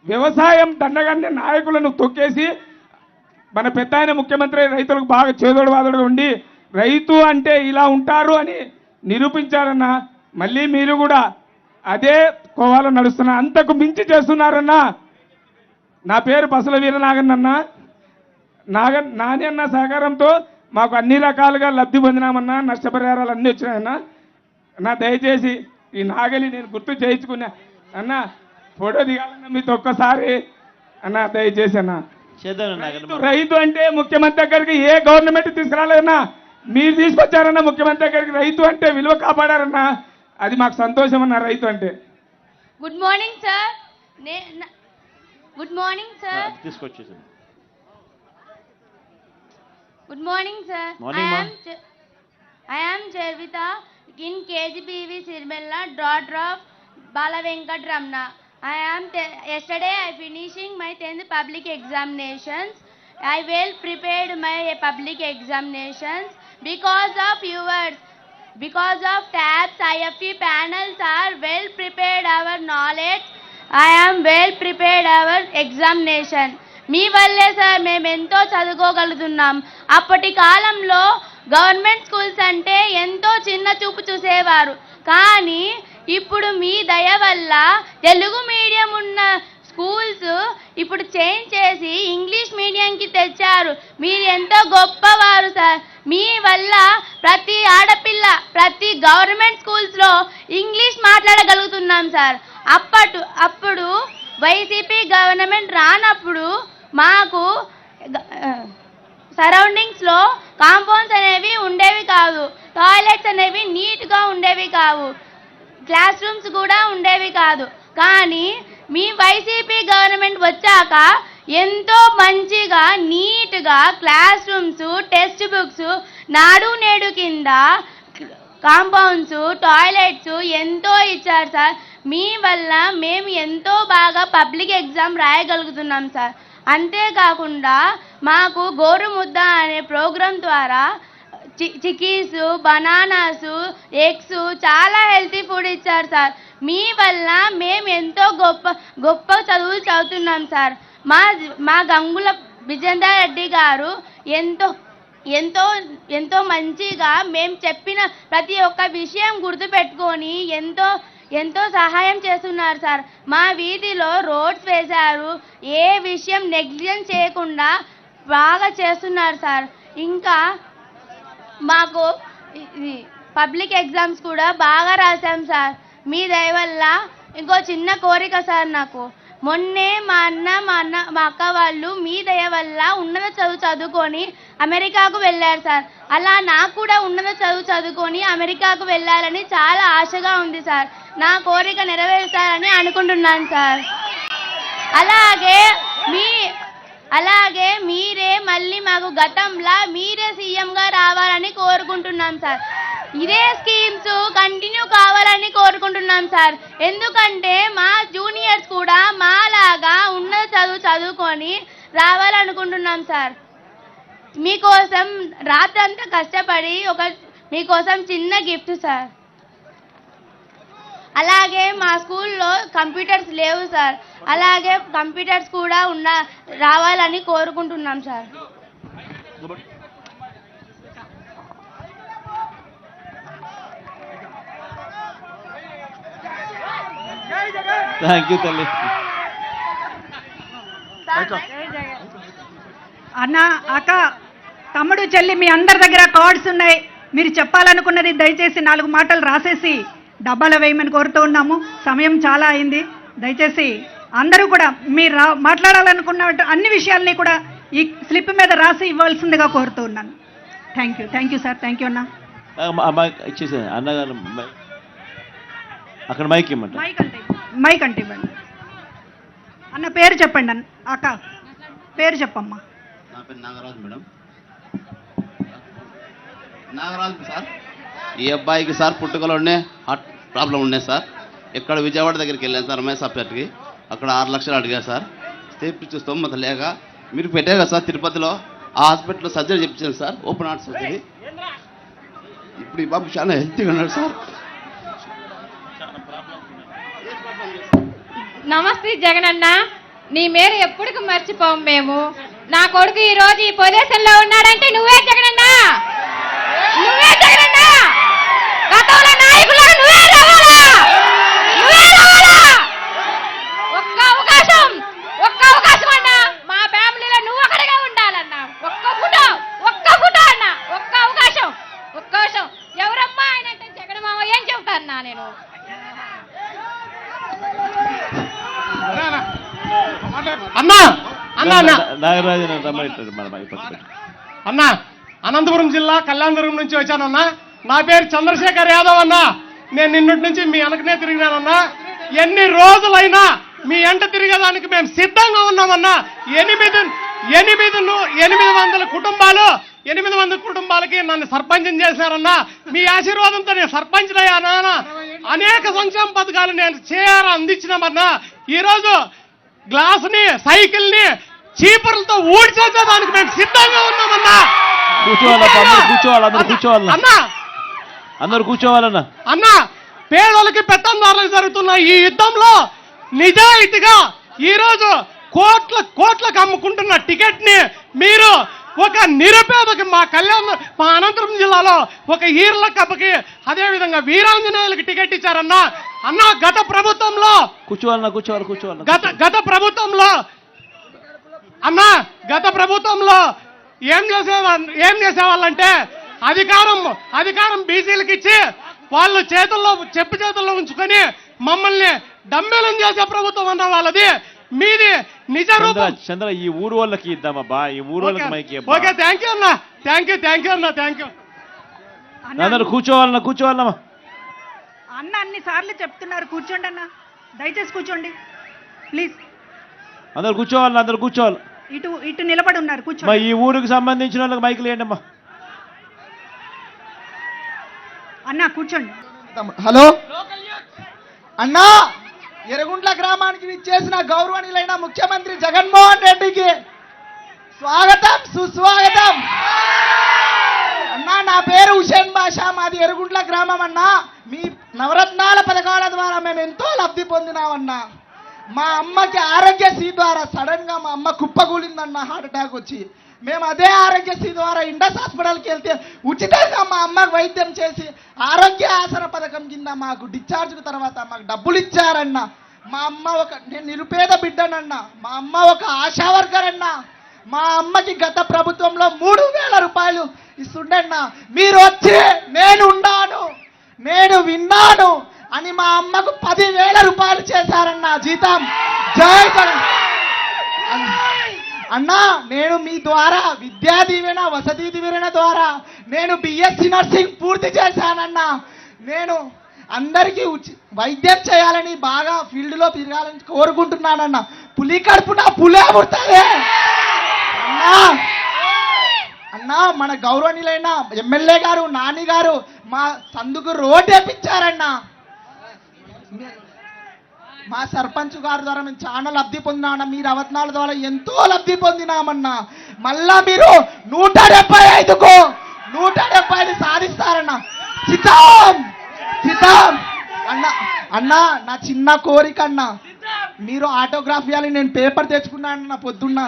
వ్యవసాయం దండగానే నాయకులను తొక్కేసి మన పెద్ద ఆయన ముఖ్యమంత్రి రైతులకు బాగా చేదోడు వాదోడుగా ఉండి రైతు అంటే ఇలా ఉంటారు అని నిరూపించారన్న. మళ్ళీ మీరు కూడా అదే కోవాలో నడుస్తున్నా, అంతకు మించి చేస్తున్నారన్నా. నా పేరు పసల వీరనాగన్న. నాని అన్న సహకారంతో మాకు అన్ని రకాలుగా లబ్ధి పొందినామన్నా. నష్టపరిహారాలు అన్నీ వచ్చినాయన్నా. అన్న దయచేసి ఈ నాగలి నేను గుర్తు చేయించుకున్నా అన్న. ఫోటో దిగాలన్నా మీతో ఒక్కసారి అన్న, దయచేసి అన్న. రైతు అంటే ముఖ్యమంత్రి దగ్గరికి ఏ గవర్నమెంట్ తీసుకురాలేదన్నా, మీరు తీసుకొచ్చారన్నా ముఖ్యమంత్రి దగ్గరికి. రైతు అంటే విలువ కాపాడారన్నా, అది మాకు సంతోషం అన్న. రైతు అంటే good morning sir. Good morning sir. తీసుకొచ్చేసాను. Good morning, sir. Morning, ma'am. I am Jervita in KGBV Sirmella, daughter of Bala Venkat Ramna. Yesterday I finishing my 10th public examinations. I well prepared my public examinations because of viewers. Because of TABS, IFE panels are well prepared our knowledge. I am well prepared our examination. మీ వల్లే sir మేము ఎంతో చదువుకోగలుగుతున్నాం. అప్పటి కాలంలో government schools అంటే ఎంతో చిన్న చూపు చూసేవారు, కానీ ఇప్పుడు మీ దయ వల్ల తెలుగు మీడియం ఉన్న స్కూల్స్ ఇప్పుడు చేంజ్ చేసి ఇంగ్లీష్ మీడియంకి తెచ్చారు. మీరు ఎంతో గొప్పవారు సార్. మీ వల్ల ప్రతి ఆడపిల్ల ప్రతి గవర్నమెంట్ స్కూల్స్లో ఇంగ్లీష్ మాట్లాడగలుగుతున్నాం సార్. అప్పుడు వైసీపీ గవర్నమెంట్ రానప్పుడు మాకు సరౌండింగ్స్లో కాంపౌండ్స్ అనేవి ఉండేవి కాదు, టాయిలెట్స్ అనేవి నీట్గా ఉండేవి కావు, క్లాస్ రూమ్స్ కూడా ఉండేవి కాదు. కానీ మీ వైసీపీ గవర్నమెంట్ వచ్చాక ఎంతో మంచిగా నీట్గా క్లాస్ రూమ్స్, టెక్స్ట్ బుక్స్, నాడు నేడు కింద కాంపౌండ్స్, టాయిలెట్స్ ఎంతో ఇచ్చారు సార్. మీ వల్ల మేము ఎంతో బాగా పబ్లిక్ ఎగ్జామ్ రాయగలుగుతున్నాం సార్. అంతేకాకుండా మాకు గోరుముద్ద అనే ప్రోగ్రాం ద్వారా చిక్కీస్, బనానాస్, ఎగ్స్ చాలా హెల్తీ ఫుడ్ ఇచ్చారు సార్. మీ వల్ల మేము ఎంతో గొప్ప చదువులు చదువుతున్నాం సార్. మా గంగుల విజేందర్ రెడ్డి గారు ఎంతో మంచిగా మేము చెప్పిన ప్రతి ఒక్క విషయం గుర్తుపెట్టుకొని ఎంతో సహాయం చేస్తున్నారు సార్. మా వీధిలో రోడ్స్ వేశారు, ఏ విషయం నెగ్లిజెన్స్ చేయకుండా బాగా చేస్తున్నారు సార్. ఇంకా మాకు పబ్లిక్ ఎగ్జామ్స్ కూడా బాగా రాసాం సార్. మీ దయ వల్ల ఇంకో చిన్న కోరిక సార్, నాకు మొన్నే మా అక్క వాళ్ళు మీ దయ వల్ల ఉన్నత చదువు చదువుకొని అమెరికాకు వెళ్ళారు సార్. అలా నాకు కూడా ఉన్నత చదువు చదువుకొని అమెరికాకు వెళ్ళాలని చాలా ఆశగా ఉంది సార్. నా కోరిక నెరవేరుస్తారని అనుకుంటున్నాను సార్. అలాగే మీరే మళ్ళీ మాకు గతంలా మీరే సీఎంగా రావాలని కోరుకుంటున్నాం సార్. ఇదే స్కీమ్స్ కంటిన్యూ కావాలని కోరుకుంటున్నాం సార్. ఎందుకంటే మా జూనియర్స్ కూడా మాలాగా ఉన్నత చదువు చదువుకొని రావాలనుకుంటున్నాం సార్. మీకోసం రాత్రంతా కష్టపడి మీకోసం చిన్న గిఫ్ట్ సార్. అలాగే మా స్కూల్లో కంప్యూటర్స్ లేవు సార్. అలాగే కంప్యూటర్స్ కూడా రావాలని కోరుకుంటున్నాం సార్. థ్యాంక్ యూ తల్లి. అన్న, అక్క, తమ్ముడు, చెల్లి, మీ అందరి దగ్గర కార్డ్స్ ఉన్నాయి. మీరు చెప్పాలనుకున్నది దయచేసి 4 మాటలు రాసేసి డబ్బాలో వేయమని కోరుతూ ఉన్నాము. సమయం చాలా అయింది. దయచేసి అందరూ కూడా మీరు మాట్లాడాలనుకున్న అన్ని విషయాల్ని కూడా ఈ స్లిప్ మీద రాసి ఇవ్వాల్సిందిగా కోరుతూ ఉన్నాను. Thank you sir. Thank you అన్న. ఇచ్చేసా అన్నగారు అక్కడ మైక్ ఇవ్వమంట. మైక్ అంటే ఇవ్వండి. అన్న పేరు చెప్పండి. అక్క పేరు చెప్పమ్మా. నా పేరు నాగరాజు మేడం. నాగరాజు సార్. ఈ అబ్బాయికి సార్ పుట్టుకలోనే హార్ట్ ప్రాబ్లం ఉండే సార్. ఇక్కడ విజయవాడ దగ్గరికి వెళ్ళాను సార్ ఎంఎస్ హాస్పిటల్కి. అక్కడ 6 లక్షలు అడిగారు సార్. చేపించే స్తోమత లేక మీరు పెట్టారు కదా సార్ తిరుపతిలో, ఆ హాస్పిటల్లో సర్జరీ చెప్పించాను సార్, ఓపెన్ హార్ట్ సర్జరీ. ఇప్పుడు ఈ బాబు చాలా హెల్తీగా ఉన్నాడు సార్. నమస్తే జగనన్న, నీ మేర ఎప్పటికి మర్చిపోం మేము. నా కొడుకు ఈ రోజు ఈ పొజిషన్లో ఉన్నాడంటే నువ్వే జగనన్న, నువ్వే జగనన్న. గతంలో నాయకులకు నువ్వే రావాలా, నువ్వే రావాలా. ఒక్క అవకాశం అన్నా, మా ఫ్యామిలీలో నువ్వు ఒకటిగా ఉండాలన్నా. ఒక్క ఫోటో అన్న, ఒక్క అవకాశం. ఎవరమ్మా ఆయన అంటే జగన్ మామ ఏం చెబుతాన్నా నేను. అన్నా, అనంతపురం జిల్లా కళ్యాణదుర్గం నుంచి వచ్చానన్నా. నా పేరు చంద్రశేఖర్ యాదవ్ అన్నా. నేను నిన్నటి నుంచి మీ వెనకనే తిరిగినానన్నా. ఎన్ని రోజులైనా మీ ఎంట తిరిగేదానికి మేము సిద్ధంగా ఉన్నామన్నా. 800 కుటుంబాలకి నన్ను సర్పంచం చేశారన్నా. మీ ఆశీర్వాదంతో నేను సర్పంచ్ అయ్యానా. అనేక సంక్షేమ పథకాలు నేను అందించినామన్నా. ఈరోజు గ్లాసుని, సైకిల్ని చీపుర్లతో ఊడ్చేసేదానికి మేము సిద్ధంగా ఉన్నామన్నా. కూర్చోవాలన్నా. అన్నా, పేదలకి పెత్తందారులకు జరుగుతున్న ఈ యుద్ధంలో నిజాయితీగా ఈరోజు కోట్లకు అమ్ముకుంటున్న టికెట్ ని మీరు ఒక నిరుపేదకి మా అనంతపురం జిల్లాలో ఒక ఈర్ల కప్పకి, అదే విధంగా వీరాంజనేయులకి టికెట్ ఇచ్చారన్నా. అన్నా, గత ప్రభుత్వంలో ఏం చేసేవాళ్ళంటే అధికారం బీసీలకు ఇచ్చి వాళ్ళు చెప్పు చేతుల్లో ఉంచుకొని మమ్మల్ని డంబేలం చేసే ప్రభుత్వం అన్న వాళ్ళది. మీది నిజ రూపం. చంద్ర, ఈ ఊరు వాళ్ళకి ఇద్దామబ్బా, ఈ ఊరు వాళ్ళకి మైకి. ఓకే, థ్యాంక్ యూ అన్న. Thank you. అందరూ కూర్చోవాలమ్మా. అన్న అన్ని సార్లు చెప్తున్నారు, కూర్చోండి అన్న, దయచేసి కూర్చోండి ప్లీజ్. అందరు కూర్చోవాలి. ఇటు నిలబడి ఉన్నారు, కూర్చోండి. ఈ ఊరికి సంబంధించిన వాళ్ళకి మైకులు వేయండి అమ్మా. అన్న కూర్చోండి. హలో అన్నా, ఎర్రగుంట్ల గ్రామానికి విచ్చేసిన గౌరవనీయులైన ముఖ్యమంత్రి జగన్మోహన్ రెడ్డికి స్వాగతం, సుస్వాగతం. అన్నా, నా పేరు హుసేన్ బాషా, మాది ఎర్రగుంట్ల గ్రామం అన్నా. మీ నవరత్నాల పథకాల ద్వారా మేము ఎంతో లబ్ధి పొందినామన్నా. మా అమ్మకి ఆరోగ్యశ్రీ ద్వారా సడన్ గా మా అమ్మ కుప్పకూలిందన్న, హార్ట్ అటాక్ వచ్చి. మేము అదే ఆరోగ్యశ్రీ ద్వారా ఇండస్ హాస్పిటల్కి వెళ్తే ఉచితంగా మా అమ్మకు వైద్యం చేసి ఆరోగ్య ఆసన పథకం కింద మాకు డిశ్చార్జ్ తర్వాత మాకు డబ్బులు ఇచ్చారన్న. మా అమ్మ నేను నిరుపేద బిడ్డనన్నా. మా అమ్మ ఒక ఆశా వర్కర్ అన్నా. మా అమ్మకి గత ప్రభుత్వంలో 3000 రూపాయలు ఇస్తుండన్నా. మీరు వచ్చి నేను విన్నాను, అని మా అమ్మకు 10,000 రూపాయలు చేశారన్న జీతం. జై జగన్. అన్నా నేను మీ ద్వారా విద్యా దీవెన వసతి దీవెన ద్వారా నేను బిఎస్సి నర్సింగ్ పూర్తి చేశానన్నా. నేను అందరికీ వైద్యం చేయాలని బాగా ఫీల్డ్లో తిరగాలని కోరుకుంటున్నానన్న. పులి కడుపున పులే పుడతాదే అన్నా. మన గౌరవనీయులైన ఎమ్మెల్యే గారు నాని గారు మా సందుకు రోడ్ వేపించారన్నా. మా సర్పంచ్ గారి ద్వారా మేము చాలా లబ్ధి పొందినామన్నా. మీ రవత్నాల ద్వారా ఎంతో లబ్ధి పొందినామన్నా. మళ్ళా మీరు 175కు 175 సాధిస్తారన్నా. సిద్ధం సిద్ధం అన్నా. నా చిన్న కోరిక అన్నా, మీరు ఆటోగ్రాఫ్ ఇవ్వాలి. నేను పేపర్ తెచ్చుకున్నానన్నా పొద్దున్న.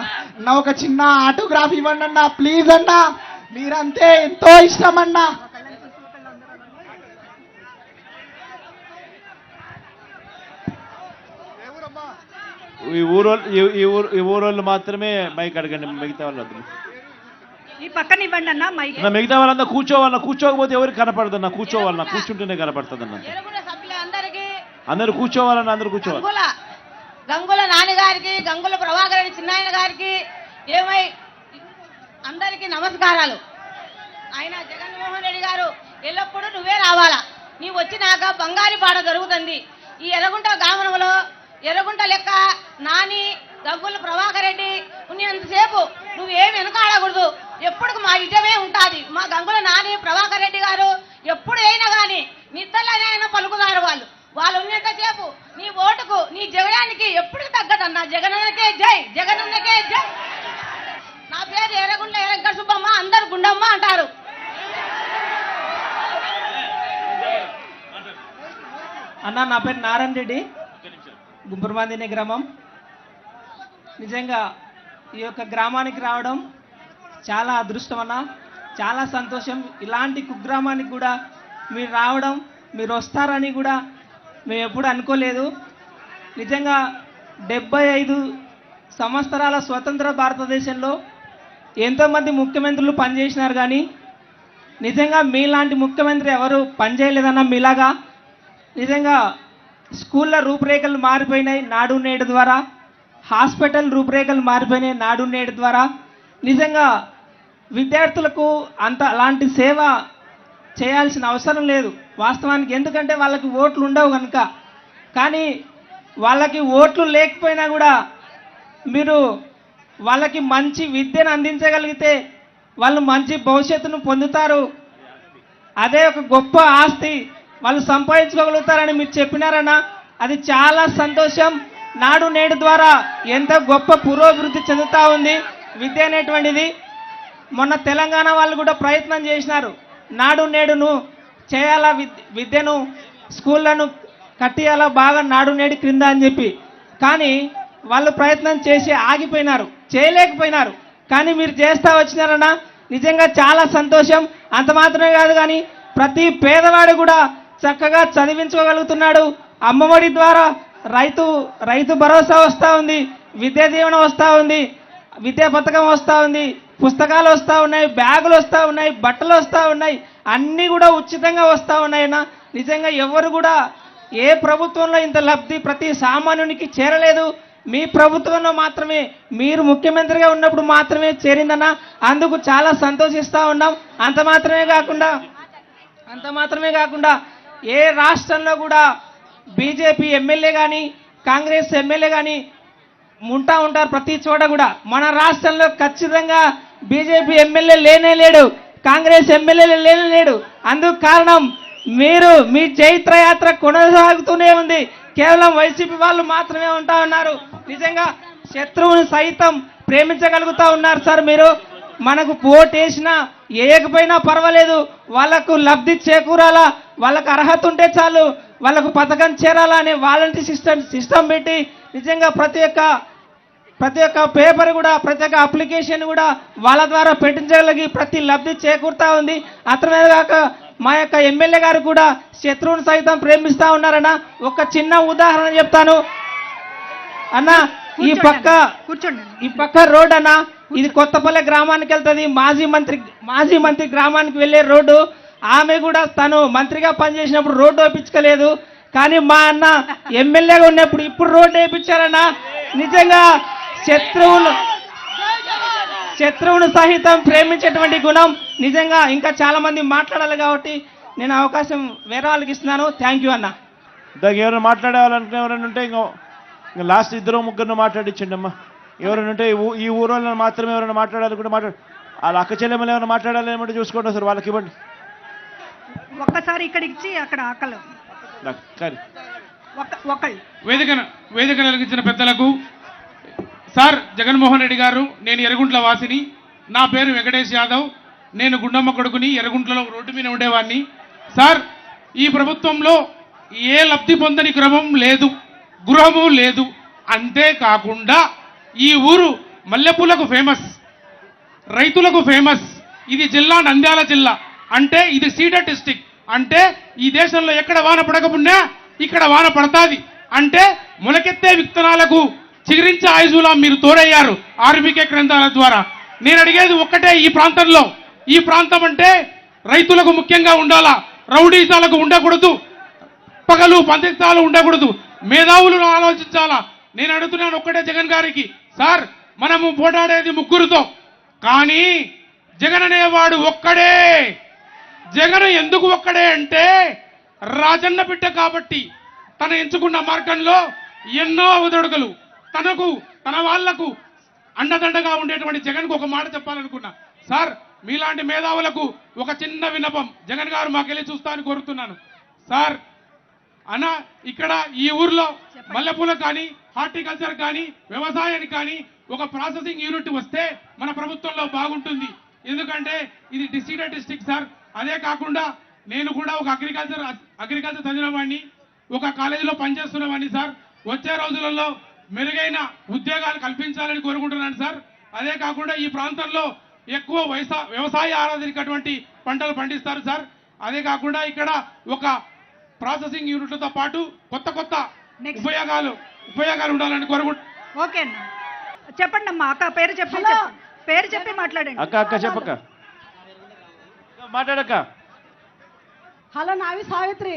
నా ఒక చిన్న ఆటోగ్రాఫ్ ఇవ్వండి అన్నా ప్లీజ్ అన్నా. మీరంతే ఎంతో ఇష్టం అన్నా. ఈ ఊరోళ్ళు మాత్రమే మైక్ అడగండి, మిగతా వాళ్ళు వద్దు. ఈ పక్కన ఇవ్వండి అన్న మైక్. మిగతా వాళ్ళంతా కూర్చోవాలన్నా, కూర్చోకపోతే ఎవరికి కనపడదన్నా, కూర్చోవాలన్నా, కూర్చుంటేనే కనపడుతుందన్న. అందరు కూర్చోవాలన్నా, అందరు కూర్చోవాలి. గంగుల నాని గారికి, గంగుల ప్రభాకర్ రెడ్డి చిన్నాయన గారికి అందరికీ నమస్కారాలు. ఆయన జగన్మోహన్ రెడ్డి గారు ఎల్లప్పుడూ నువ్వే రావాలా. నీవు వచ్చినాక బంగారు పాట జరుగుతుంది. ఈ ఎర్రగుంట గ్రామంలో ఎర్రగుంట లెక్క నాని గంగుల ప్రభాకర్ రెడ్డి ఉన్నంతసేపు నువ్వేమి వెనకాడకూడదు. ఎప్పుడు మా ఇటమే ఉంటుంది. మా గంగుల నాని ప్రభాకర్ రెడ్డి గారు ఎప్పుడు అయినా కానీ నిద్రలోనైనా పలుకుతారు. వాళ్ళు ఉన్నంతసేపు నీ ఓటుకు నీ జగనానికి ఎప్పుడు తగ్గదన్నా. జగనన్నకే జై, జగనన్నకే జై. నా పేరు ఎర్రగుండ్ల ఎర్రంక సుబ్బమ్మ, అందరు గుండమ్మ అంటారు. అన్న నా పేరు నారాయణ రెడ్డి, గుంపురమాందిని గ్రామం. నిజంగా ఈ యొక్క గ్రామానికి రావడం చాలా అదృష్టం అన్న, చాలా సంతోషం. ఇలాంటి కుగ్రామానికి కూడా మీరు రావడం, మీరు వస్తారని కూడా మేము ఎప్పుడు అనుకోలేదు. నిజంగా 75 సంవత్సరాల స్వతంత్ర భారతదేశంలో ఎంతోమంది ముఖ్యమంత్రులు పనిచేసినారు, కానీ నిజంగా మీలాంటి ముఖ్యమంత్రి ఎవరు పనిచేయలేదన్న. మీలాగా నిజంగా స్కూళ్ళ రూపురేఖలు మారిపోయినాయి నాడు నేడు ద్వారా. హాస్పిటల్ రూపురేఖలు మారిపోయినాయి నాడు నేడు ద్వారా. నిజంగా విద్యార్థులకు అలాంటి సేవ చేయాల్సిన అవసరం లేదు వాస్తవానికి. ఎందుకంటే వాళ్ళకి ఓట్లు ఉండవు కనుక. కానీ వాళ్ళకి ఓట్లు లేకపోయినా కూడా మీరు వాళ్ళకి మంచి విద్యను అందించగలిగితే వాళ్ళు మంచి భవిష్యత్తును పొందుతారు. అదే ఒక గొప్ప ఆస్తి వాళ్ళు సంపాదించుకోగలుగుతారని మీరు చెప్పినారన్నా. అది చాలా సంతోషం. నాడు నేడు ద్వారా ఎంత గొప్ప పురోభివృద్ధి చెందుతూ ఉంది విద్య అనేటువంటిది. మొన్న తెలంగాణ వాళ్ళు కూడా ప్రయత్నం చేసినారు, నాడు నేడును చేయాలా, విద్యను స్కూళ్ళను కట్టియాలా బాగా నాడు నేడు క్రింద అని చెప్పి. కానీ వాళ్ళు ప్రయత్నం చేసి ఆగిపోయినారు, చేయలేకపోయినారు. కానీ మీరు చేస్తూ వచ్చినారన్నా, నిజంగా చాలా సంతోషం. అంత మాత్రమే కాదు కానీ ప్రతి పేదవాడు కూడా చక్కగా చదివించుకోగలుగుతున్నాడు. అమ్మఒడి ద్వారా రైతు భరోసా వస్తూ ఉంది, విద్యా దీవెన వస్తూ ఉంది, విద్యా పథకం వస్తూ ఉంది, పుస్తకాలు వస్తూ ఉన్నాయి, బ్యాగులు వస్తూ ఉన్నాయి, బట్టలు వస్తూ ఉన్నాయి, అన్నీ కూడా ఉచితంగా వస్తూ ఉన్నాయన్నా. నిజంగా ఎవరు కూడా ఏ ప్రభుత్వంలో ఇంత లబ్ధి ప్రతి సామాన్యునికి చేరలేదు. మీ ప్రభుత్వంలో మాత్రమే, మీరు ముఖ్యమంత్రిగా ఉన్నప్పుడు మాత్రమే చేరిందన్నా. అందుకు చాలా సంతోషిస్తూ ఉన్నాం. అంత మాత్రమే కాకుండా ఏ రాష్ట్రంలో కూడా బీజేపీ ఎమ్మెల్యే కానీ కాంగ్రెస్ ఎమ్మెల్యే కానీ ఉంటారు ప్రతి చోట కూడా. మన రాష్ట్రంలో ఖచ్చితంగా బీజేపీ ఎమ్మెల్యే లేనే లేడు, కాంగ్రెస్ ఎమ్మెల్యే లేనే లేడు. అందుకు కారణం మీరు, మీ చైత్ర యాత్ర కొనసాగుతూనే ఉంది. కేవలం వైసీపీ వాళ్ళు మాత్రమే ఉంటా ఉన్నారు. నిజంగా శత్రువుని సైతం ప్రేమించగలుగుతా ఉన్నారు సార్ మీరు. మనకు ఓటేసినా వేయకపోయినా పర్వాలేదు, వాళ్ళకు లబ్ధి చేకూరాలా, వాళ్ళకు అర్హత ఉంటే చాలు, వాళ్ళకు పథకం చేరాలా అనే వాలంటీర్ సిస్టమ్ పెట్టి నిజంగా ప్రతి ఒక్క పేపర్ కూడా, ప్రతి ఒక్క అప్లికేషన్ కూడా వాళ్ళ ద్వారా పెట్టించగలిగి ప్రతి లబ్ధి చేకూరుతా ఉంది. అతనే కాక మా యొక్క ఎమ్మెల్యే గారు కూడా శత్రువుని సైతం ప్రేమిస్తా ఉన్నారన్న. ఒక చిన్న ఉదాహరణ చెప్తాను అన్న. ఈ పక్క రోడ్ అన్న, ఇది కొత్తపల్లె గ్రామానికి వెళ్తుంది. మాజీ మంత్రి గ్రామానికి వెళ్ళే రోడ్డు. ఆమె కూడా తను మంత్రిగా పనిచేసినప్పుడు రోడ్డు వేయించుకోలేదు. కానీ మా అన్న ఎమ్మెల్యేగా ఉన్నప్పుడు ఇప్పుడు రోడ్డు వేయించారన్నా. నిజంగా శత్రువును సహితం ప్రేమించేటువంటి గుణం నిజంగా ఇంకా చాలా మంది మాట్లాడాలి కాబట్టి నేను అవకాశం వేరే వాళ్ళకి ఇస్తున్నాను. థ్యాంక్ యూ అన్న. దానికి ఎవరైనా మాట్లాడేవాలనుకునే ఎవరైనా ఉంటే ఇంకా లాస్ట్ 2-3 మాట్లాడించండి అమ్మా. ఎవరైనా ఉంటే ఈ ఊరోళ్ళని మాత్రమే ఎవరైనా మాట్లాడాలనుకుంటే మాట్లాడు. వాళ్ళ అక్క చెల్లెమ్మలు ఏమైనా మాట్లాడాలేమంటే చూసుకోండి సార్, వాళ్ళకి ఇవ్వండి. ఒక్కసారి ఇక్కడికి ఇచ్చి అక్కడ ఆకలి కానీ ఒకళ్ళు వేదిక కలిగించిన పెద్దలకు సార్ జగన్మోహన్ రెడ్డి గారు, నేను ఎర్రగుంట్ల వాసిని, నా పేరు వెంకటేష్ యాదవ్, నేను గుండమ్మ కొడుకుని, ఎర్రగుంట్లలో రోడ్డు మీద ఉండేవాడిని. సార్ ఈ ప్రభుత్వంలో ఏ లబ్ధి పొందని క్రమం లేదు, గృహము లేదు. అంతేకాకుండా ఈ ఊరు మల్లెపూలకు ఫేమస్, రైతులకు ఫేమస్. ఇది జిల్లా నంద్యాల జిల్లా, అంటే ఇది సీడెడ్ డిస్టిక్, అంటే ఈ దేశంలో ఎక్కడ వాన పడకపోయినా ఇక్కడ వాన పడతాది. అంటే మొలకెత్తే విత్తనాలకు చిగురించే ఆయుధులా మీరు తోడయ్యారు ఆర్బీకే గ్రంథాల ద్వారా. నేను అడిగేది ఒక్కటే, ఈ ప్రాంతం అంటే రైతులకు ముఖ్యంగా ఉండాలా, రౌడీసాలకు ఉండకూడదు, పగలు పందిస్తాలు ఉండకూడదు, మేధావులు ఆలోచించాలా. నేను అడుగుతున్నాను ఒక్కటే జగన్ గారికి, సార్ మనము పోటాడేది ముగ్గురుతో, కానీ జగన్ అనేవాడు ఒక్కడే. జగన్ ఎందుకు ఒక్కడే అంటే రాజన్న బిడ్డ కాబట్టి తన ఎంచుకున్న మార్గంలో ఎన్నో ఒదడుగులు తనకు తన వాళ్లకు అండదండగా ఉండేటువంటి జగన్కు ఒక మాట చెప్పాలనుకున్నా. సార్ మీలాంటి మేధావులకు ఒక చిన్న విన్నపం, జగన్ గారు మాకెళ్ళి చూస్తానని కోరుతున్నాను. సార్ అన్న ఇక్కడ ఈ ఊర్లో మల్లెపూలకు కానీ, హార్టికల్చర్ కానీ, వ్యవసాయానికి కానీ ఒక ప్రాసెసింగ్ యూనిట్ వస్తే మన ప్రభుత్వంలో బాగుంటుంది. ఎందుకంటే ఇది డిసీడెడ్ డిస్ట్రిక్ట్ సార్. అదే కాకుండా నేను కూడా ఒక అగ్రికల్చర్ చదివిన వాడిని, ఒక కాలేజీలో పనిచేస్తున్నవాడిని సార్. వచ్చే రోజులలో మెరుగైన ఉద్యోగాలు కల్పించాలని కోరుకుంటున్నాను సార్. అదే కాకుండా ఈ ప్రాంతంలో ఎక్కువ వ్యవసాయ ఆధారితటువంటి పంటలు పండిస్తారు సార్. అదే కాకుండా ఇక్కడ ఒక ప్రాసెసింగ్ యూనిట్లతో పాటు కొత్త ఉపయోగాలు ఉండాలని కోరుకుంటున్నాను. ఓకే అన్న, చెప్పండి అమ్మా. అక్క పేరు చెప్పి మాట్లాడండి. అక్క చెప్పక్క, మాట్లాడక్క. హలో, నావి సావిత్రి.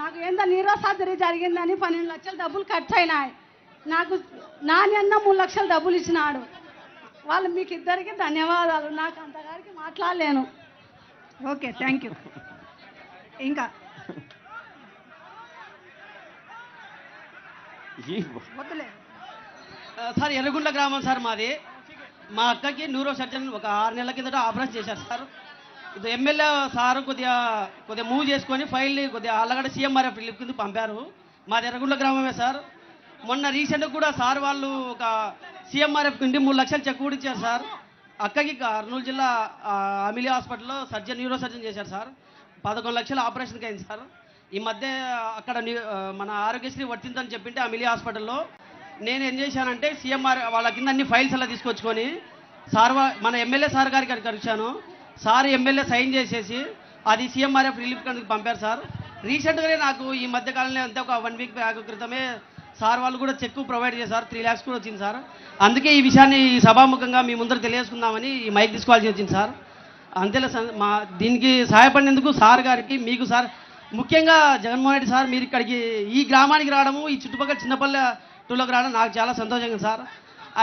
నాకు ఏందో నీరో సర్జరీ జరిగిందని 12 లక్షలు డబ్బులు ఖర్చు అయినాయి. నాకు నాని అన్న 3 లక్షలు డబ్బులు ఇచ్చినాడు. వాళ్ళు మీకు ఇద్దరికి ధన్యవాదాలు. నాకు అంతగారికి మాట్లాడలేను. Okay, thank you. ఇంకా వద్దులే సార్ ఎర్రగుండ్ల గ్రామం సార్ మాది. మా అక్కకి న్యూరో సర్జన్ ఒక 6 నెలల కిందట ఆపరేషన్ చేశారు సార్. ఇది ఎమ్మెల్యే సార్ కొద్దిగా మూవ్ చేసుకొని ఫైల్ని కొద్దిగా అల్లగడ్డ సీఎంఆర్ఎఫ్ రిలీఫ్ కింద పంపారు. మాది ఎర్రగుండ్ల గ్రామమే సార్. మొన్న రీసెంట్గా కూడా సార్ వాళ్ళు ఒక సీఎంఆర్ఎఫ్ కింద 3 లక్షలు చెక్ కూడా ఇచ్చారు సార్. అక్కకి కర్నూలు జిల్లా అమిలి హాస్పిటల్లో న్యూరో సర్జన్ చేశారు సార్. 11 లక్షల ఆపరేషన్కి అయింది సార్. ఈ మధ్య అక్కడ మన ఆరోగ్యశ్రీ వర్తిందని చెప్పింటే అమిలి హాస్పిటల్లో నేను ఏం చేశానంటే సీఎంఆర్ వాళ్ళ కింద అన్ని ఫైల్స్ అలా తీసుకొచ్చుకొని సార్ మన ఎమ్మెల్యే సార్ గారికి కలిశాను. సార్ ఎమ్మెల్యే సైన్ చేసేసి అది సీఎంఆర్ఎఫ్ రిలీఫ్ కిందకి పంపారు సార్. రీసెంట్గానే నాకు ఈ మధ్య కాలంలో అంతే ఒక 1 వీక్ బ్యాక్ క్రితమే సార్ వాళ్ళు కూడా చెక్ ప్రొవైడ్ చేశారు. 3 lakhs కూడా వచ్చింది సార్. అందుకే ఈ విషయాన్ని సభాముఖంగా మీ ముందర తెలియజేసుకుందామని ఈ మైక్ తీసుకోవాల్సి వచ్చింది సార్. అంతేలే మా దీనికి సహాయపడినందుకు సార్ గారికి, మీకు సార్, ముఖ్యంగా జగన్మోహన్ రెడ్డి సార్, మీరు ఇక్కడికి ఈ గ్రామానికి రావడము, ఈ చుట్టుపక్కల చిన్నపల్లె టూలోకి రావడం నాకు చాలా సంతోషంగా సార్.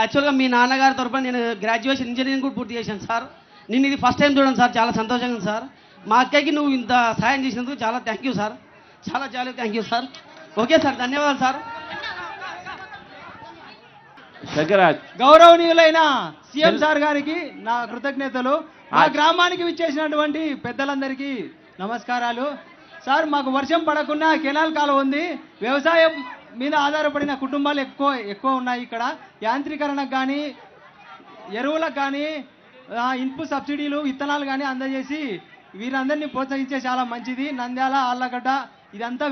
యాక్చువల్గా మీ నాన్నగారి తరపున నేను గ్రాడ్యుయేషన్ ఇంజనీరింగ్ కూడా పూర్తి చేశాను సార్. నేను ఇది ఫస్ట్ టైం చూడండి సార్, చాలా సంతోషంగా ఉంది సార్. మా అక్కకి నువ్వు ఇంత సహాయం చేసినందుకు చాలా థ్యాంక్ యూ సార్. చాలా thank you sir. Okay sir, ధన్యవాదాలు సార్. గౌరవనీయులైన సీఎం సార్ గారికి నా కృతజ్ఞతలు. మా గ్రామానికి విచ్చేసినటువంటి పెద్దలందరికీ నమస్కారాలు. సార్ మాకు వర్షం పడకుండా కెనాల్ కాలువ ఉంది. వ్యవసాయం మీద ఆధారపడిన కుటుంబాలు ఎక్కువ ఉన్నాయి ఇక్కడ. యాంత్రీకరణకు కానీ, ఎరువులకు కానీ, ఇన్పుట్ సబ్సిడీలు, విత్తనాలు కానీ అందజేసి వీరందరినీ ప్రోత్సహించే చాలా మంచిది. నంద్యాల, ఆళ్ళగడ్డ ఇదంతా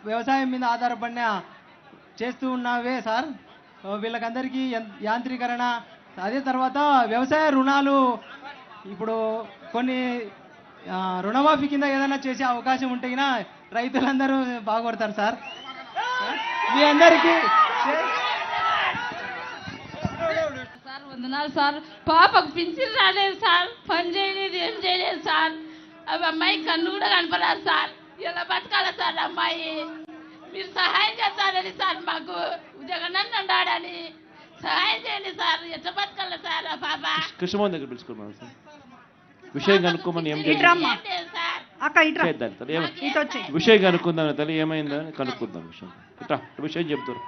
వ్యవసాయం మీద ఆధారపడిన చేస్తూ ఉన్నవే సార్. వీళ్ళకందరికీ యాంత్రీకరణ, అదే తర్వాత వ్యవసాయ రుణాలు ఇప్పుడు కొన్ని రుణమాఫీ కింద ఏదైనా చేసే అవకాశం ఉంటే రైతులందరూ బాగుపడతారు సార్. మీ అందరికీ సార్ వందనాలు సార్. పాపకు పింఛన్ రాలేదు సార్, పని చేయలేదు, ఏం చేయలేదు సార్. అవి అమ్మాయి కన్ను కూడా కనపరాదు సార్. ఎలా బతకాల సార్ అమ్మాయి? మీరు సహాయం చేస్తారని సార్ మాకు జగనన్న ఉన్నాడని సహాయం చేయండి సార్ ఎట్లా బతకాలి సార్ ఆ పాప కృష్ణమోహన్ దగ్గర పిలుచుకున్నాను సార్ విషయం కనుక్కోమని ఏం ఇట్రమ్మా. లేదు సార్ అక్క ఇట్రా చేద్దాం తల్లి ఇటు వచ్చి విషయం కనుక్కుందాం తల్లి ఏమైందని కనుక్కుందాం విషయం ఇట్లా విషయం చెప్తారు